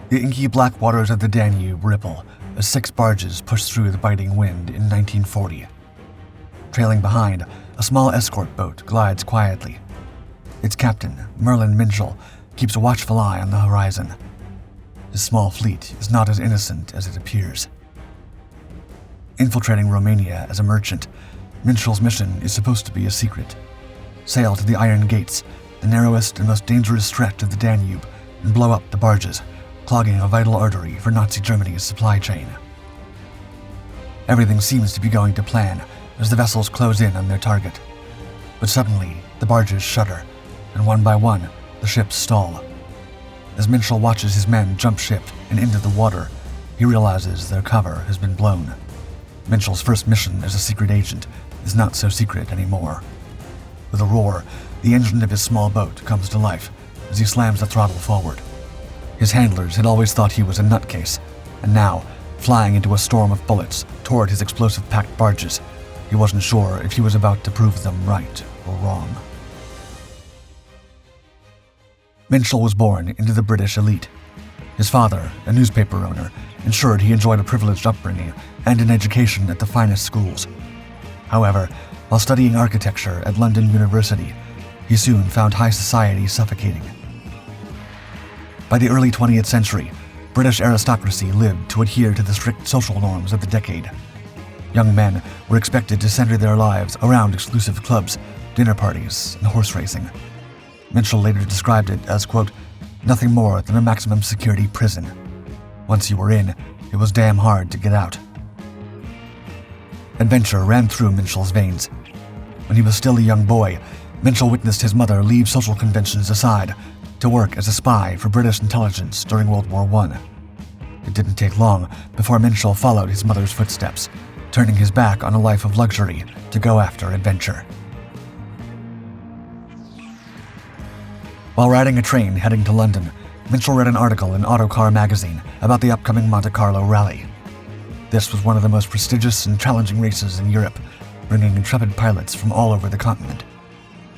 The inky black waters of the Danube ripple as 6 barges push through the biting wind in 1940. Trailing behind, a small escort boat glides quietly. Its captain, Merlin Minshall, keeps a watchful eye on the horizon. His small fleet is not as innocent as it appears. Infiltrating Romania as a merchant, Minshall's mission is supposed to be a secret. Sail to the Iron Gates, the narrowest and most dangerous stretch of the Danube, and blow up the barges, clogging a vital artery for Nazi Germany's supply chain. Everything seems to be going to plan as the vessels close in on their target. But suddenly, the barges shudder, and one by one, the ships stall. As Minshall watches his men jump ship and into the water, he realizes their cover has been blown. Minshall's first mission as a secret agent is not so secret anymore. With a roar, the engine of his small boat comes to life as he slams the throttle forward. His handlers had always thought he was a nutcase, and now, flying into a storm of bullets toward his explosive-packed barges, he wasn't sure if he was about to prove them right or wrong. Minshall was born into the British elite. His father, a newspaper owner, ensured he enjoyed a privileged upbringing and an education at the finest schools. However, while studying architecture at London University, he soon found high society suffocating. By the early 20th century, British aristocracy lived to adhere to the strict social norms of the decade. Young men were expected to center their lives around exclusive clubs, dinner parties, and horse racing. Minshall later described it as, quote, nothing more than a maximum security prison. Once you were in, it was damn hard to get out. Adventure ran through Minshall's veins. When he was still a young boy, Minshall witnessed his mother leave social conventions aside to work as a spy for British intelligence during World War I. It didn't take long before Minshall followed his mother's footsteps, turning his back on a life of luxury to go after adventure. While riding a train heading to London, Minshall read an article in Autocar magazine about the upcoming Monte Carlo Rally. This was one of the most prestigious and challenging races in Europe, bringing intrepid pilots from all over the continent.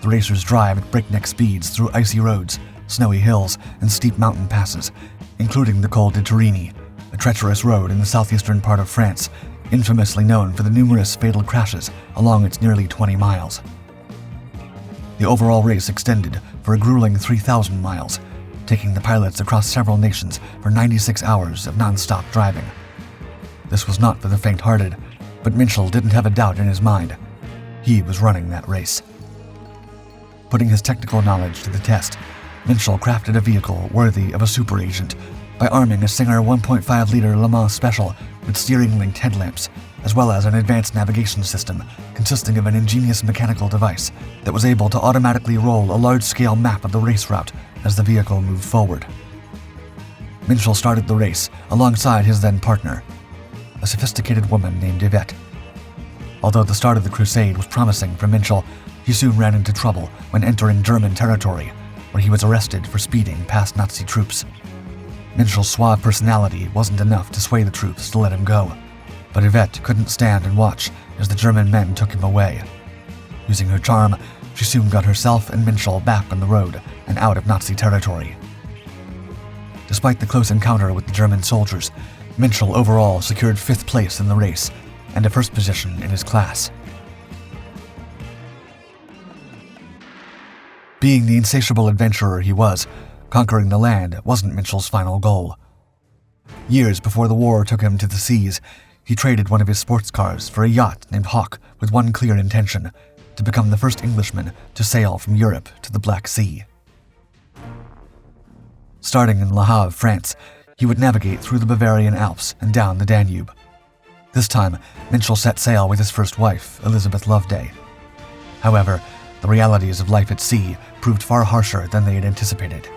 The racers drive at breakneck speeds through icy roads, snowy hills, and steep mountain passes, including the Col de Torini, a treacherous road in the southeastern part of France, infamously known for the numerous fatal crashes along its nearly 20 miles. The overall race extended for a grueling 3,000 miles, taking the pilots across several nations for 96 hours of non-stop driving. This was not for the faint-hearted, but Minshall didn't have a doubt in his mind. He was running that race. Putting his technical knowledge to the test, Minshall crafted a vehicle worthy of a super agent by arming a Singer 1.5-liter Le Mans Special with steering-linked headlamps, as well as an advanced navigation system consisting of an ingenious mechanical device that was able to automatically roll a large-scale map of the race route as the vehicle moved forward. Minshall started the race alongside his then-partner, a sophisticated woman named Yvette. Although the start of the crusade was promising for Minshall, he soon ran into trouble when entering German territory, where he was arrested for speeding past Nazi troops. Minshall's suave personality wasn't enough to sway the troops to let him go, but Yvette couldn't stand and watch as the German men took him away. Using her charm, she soon got herself and Minshall back on the road and out of Nazi territory. Despite the close encounter with the German soldiers, Minshall overall secured 5th place in the race and a first position in his class. Being the insatiable adventurer he was, conquering the land wasn't Minshall's final goal. Years before the war took him to the seas, he traded one of his sports cars for a yacht named Hawk with one clear intention: to become the first Englishman to sail from Europe to the Black Sea. Starting in Le Havre, France, he would navigate through the Bavarian Alps and down the Danube. This time, Minshall set sail with his first wife, Elizabeth Loveday. However, the realities of life at sea proved far harsher than they had anticipated.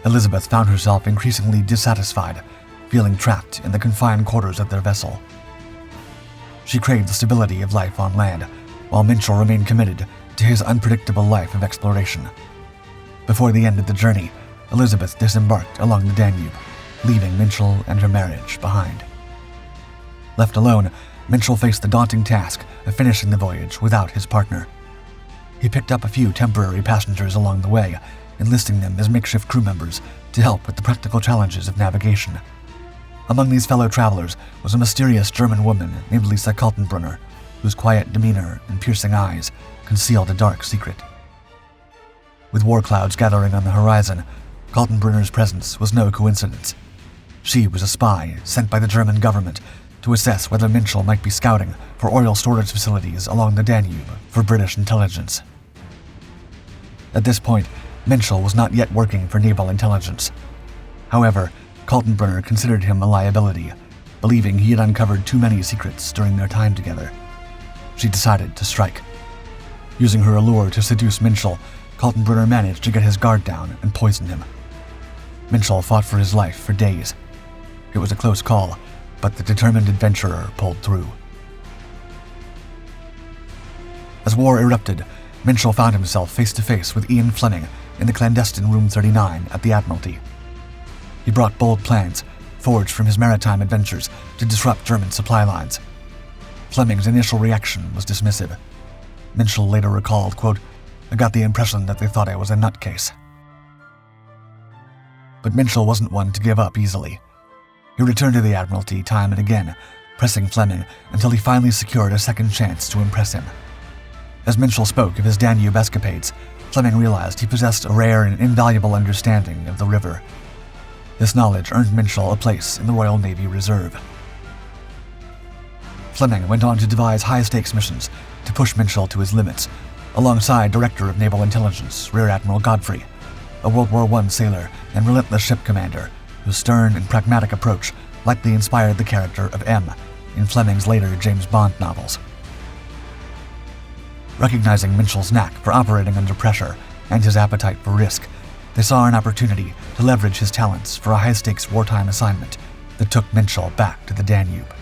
Elizabeth found herself increasingly dissatisfied, feeling trapped in the confined quarters of their vessel. She craved the stability of life on land, while Minshall remained committed to his unpredictable life of exploration. Before the end of the journey, Elizabeth disembarked along the Danube, leaving Minshall and her marriage behind. Left alone, Minshall faced the daunting task of finishing the voyage without his partner. He picked up a few temporary passengers along the way, enlisting them as makeshift crew members to help with the practical challenges of navigation. Among these fellow travelers was a mysterious German woman named Lisa Kaltenbrunner, whose quiet demeanor and piercing eyes concealed a dark secret. With war clouds gathering on the horizon, Kaltenbrunner's presence was no coincidence. She was a spy sent by the German government to assess whether Minshall might be scouting for oil storage facilities along the Danube for British intelligence. At this point, Minshall was not yet working for naval intelligence. However, Kaltenbrunner considered him a liability, believing he had uncovered too many secrets during their time together. She decided to strike. Using her allure to seduce Minshall, Kaltenbrunner managed to get his guard down and poison him. Minshall fought for his life for days. It was a close call, but the determined adventurer pulled through. As war erupted, Minshall found himself face to face with Ian Fleming in the clandestine Room 39 at the Admiralty. He brought bold plans, forged from his maritime adventures, to disrupt German supply lines. Fleming's initial reaction was dismissive. Minshall later recalled, quote, "I got the impression that they thought I was a nutcase." But Minshall wasn't one to give up easily. He returned to the Admiralty time and again, pressing Fleming until he finally secured a second chance to impress him. As Minshall spoke of his Danube escapades, Fleming realized he possessed a rare and invaluable understanding of the river. This knowledge earned Minshall a place in the Royal Navy Reserve. Fleming went on to devise high-stakes missions to push Minshall to his limits, alongside Director of Naval Intelligence Rear Admiral Godfrey, a World War I sailor and relentless ship commander whose stern and pragmatic approach likely inspired the character of M in Fleming's later James Bond novels. Recognizing Minshall's knack for operating under pressure and his appetite for risk, they saw an opportunity to leverage his talents for a high-stakes wartime assignment that took Minshall back to the Danube.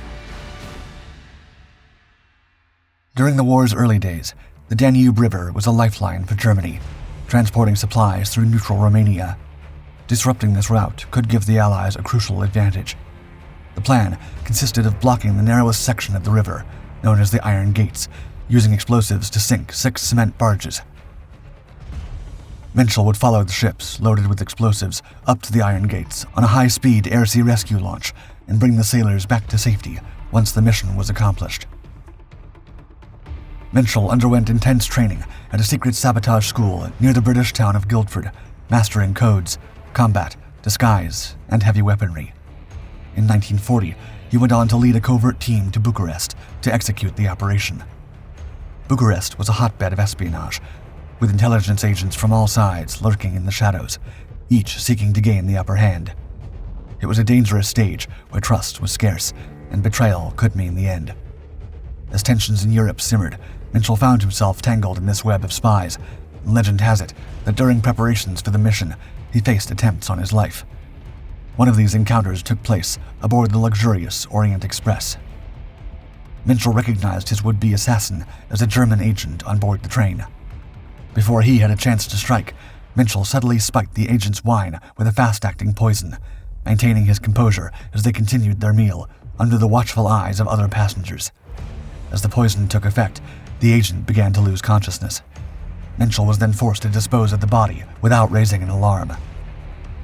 During the war's early days, the Danube River was a lifeline for Germany, transporting supplies through neutral Romania. Disrupting this route could give the Allies a crucial advantage. The plan consisted of blocking the narrowest section of the river, known as the Iron Gates, using explosives to sink 6 cement barges. Minshall would follow the ships, loaded with explosives, up to the Iron Gates on a high-speed air-sea rescue launch and bring the sailors back to safety once the mission was accomplished. Minshall underwent intense training at a secret sabotage school near the British town of Guildford, mastering codes, combat, disguise, and heavy weaponry. In 1940, he went on to lead a covert team to Bucharest to execute the operation. Bucharest was a hotbed of espionage, with intelligence agents from all sides lurking in the shadows, each seeking to gain the upper hand. It was a dangerous stage where trust was scarce, and betrayal could mean the end. As tensions in Europe simmered, Minshall found himself tangled in this web of spies, and legend has it that during preparations for the mission, he faced attempts on his life. One of these encounters took place aboard the luxurious Orient Express. Minshall recognized his would-be assassin as a German agent on board the train. Before he had a chance to strike, Minshall subtly spiked the agent's wine with a fast-acting poison, maintaining his composure as they continued their meal under the watchful eyes of other passengers. As the poison took effect, the agent began to lose consciousness. Minshall was then forced to dispose of the body without raising an alarm.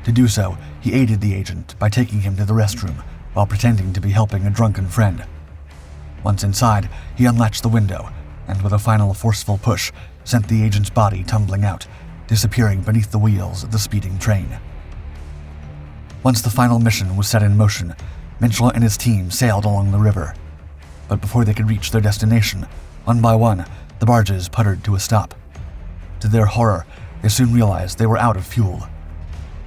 To do so, he aided the agent by taking him to the restroom while pretending to be helping a drunken friend. Once inside, he unlatched the window and, with a final forceful push, sent the agent's body tumbling out, disappearing beneath the wheels of the speeding train. Once the final mission was set in motion, Minshall and his team sailed along the river. But before they could reach their destination, one by one, the barges puttered to a stop. To their horror, they soon realized they were out of fuel.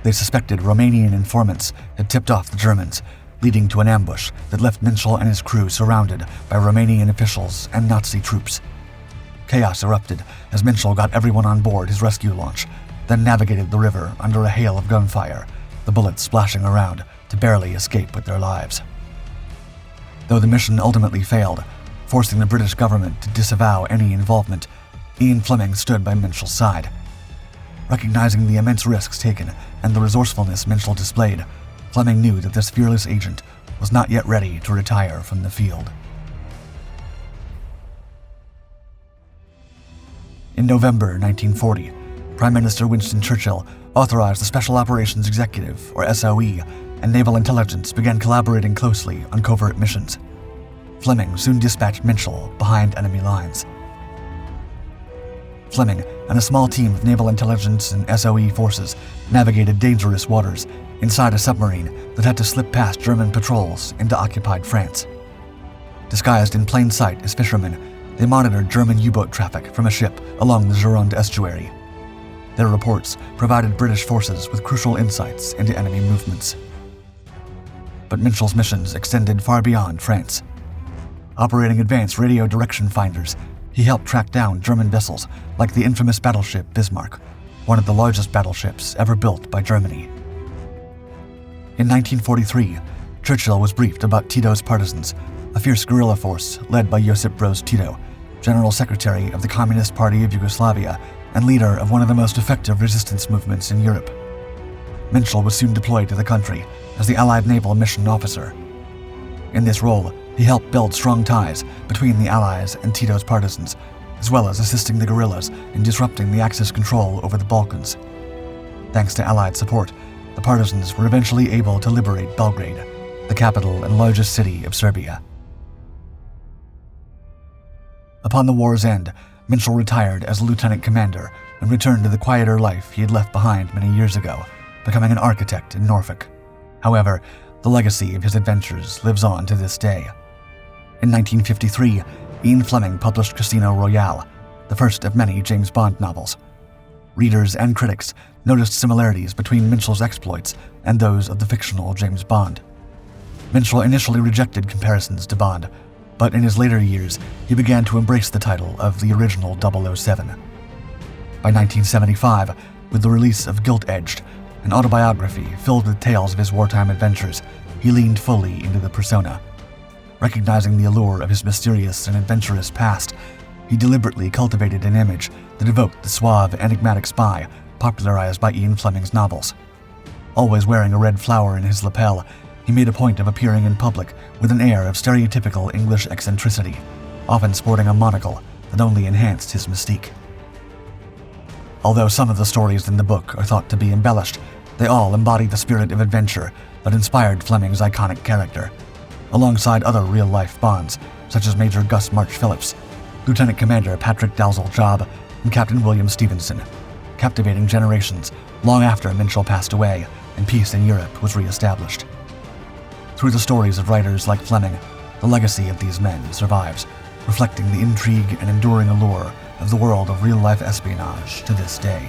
They suspected Romanian informants had tipped off the Germans, leading to an ambush that left Minshall and his crew surrounded by Romanian officials and Nazi troops. Chaos erupted as Minshall got everyone on board his rescue launch, then navigated the river under a hail of gunfire, the bullets splashing around to barely escape with their lives. Though the mission ultimately failed, forcing the British government to disavow any involvement, Ian Fleming stood by Minshall's side. Recognizing the immense risks taken and the resourcefulness Minshall displayed, Fleming knew that this fearless agent was not yet ready to retire from the field. In November 1940, Prime Minister Winston Churchill authorized the Special Operations Executive, or SOE, and Naval Intelligence began collaborating closely on covert missions. Fleming soon dispatched Minshall behind enemy lines. Fleming and a small team of Naval Intelligence and SOE forces navigated dangerous waters inside a submarine that had to slip past German patrols into occupied France. Disguised in plain sight as fishermen, they monitored German U-boat traffic from a ship along the Gironde estuary. Their reports provided British forces with crucial insights into enemy movements. But Minshall's missions extended far beyond France. Operating advanced radio direction finders, he helped track down German vessels like the infamous battleship Bismarck, one of the largest battleships ever built by Germany. In 1943, Churchill was briefed about Tito's partisans, a fierce guerrilla force led by Josip Broz Tito, General Secretary of the Communist Party of Yugoslavia and leader of one of the most effective resistance movements in Europe. Minshall was soon deployed to the country as the Allied Naval Mission Officer. In this role, he helped build strong ties between the Allies and Tito's partisans, as well as assisting the guerrillas in disrupting the Axis control over the Balkans. Thanks to Allied support, the partisans were eventually able to liberate Belgrade, the capital and largest city of Serbia. Upon the war's end, Minshall retired as a lieutenant commander and returned to the quieter life he had left behind many years ago, becoming an architect in Norfolk. However, the legacy of his adventures lives on to this day. In 1953, Ian Fleming published Casino Royale, the first of many James Bond novels. Readers and critics noticed similarities between Minshall's exploits and those of the fictional James Bond. Minshall initially rejected comparisons to Bond, but in his later years, he began to embrace the title of the original 007. By 1975, with the release of Gilt-Edged, an autobiography filled with tales of his wartime adventures, he leaned fully into the persona. Recognizing the allure of his mysterious and adventurous past, he deliberately cultivated an image that evoked the suave, enigmatic spy popularized by Ian Fleming's novels. Always wearing a red flower in his lapel, he made a point of appearing in public with an air of stereotypical English eccentricity, often sporting a monocle that only enhanced his mystique. Although some of the stories in the book are thought to be embellished, they all embody the spirit of adventure that inspired Fleming's iconic character, alongside other real-life Bonds, such as Major Gus March Phillips, Lieutenant Commander Patrick Dalzell-Job, and Captain William Stevenson, captivating generations long after Minshall passed away and peace in Europe was re-established. Through the stories of writers like Fleming, the legacy of these men survives, reflecting the intrigue and enduring allure of the world of real-life espionage to this day.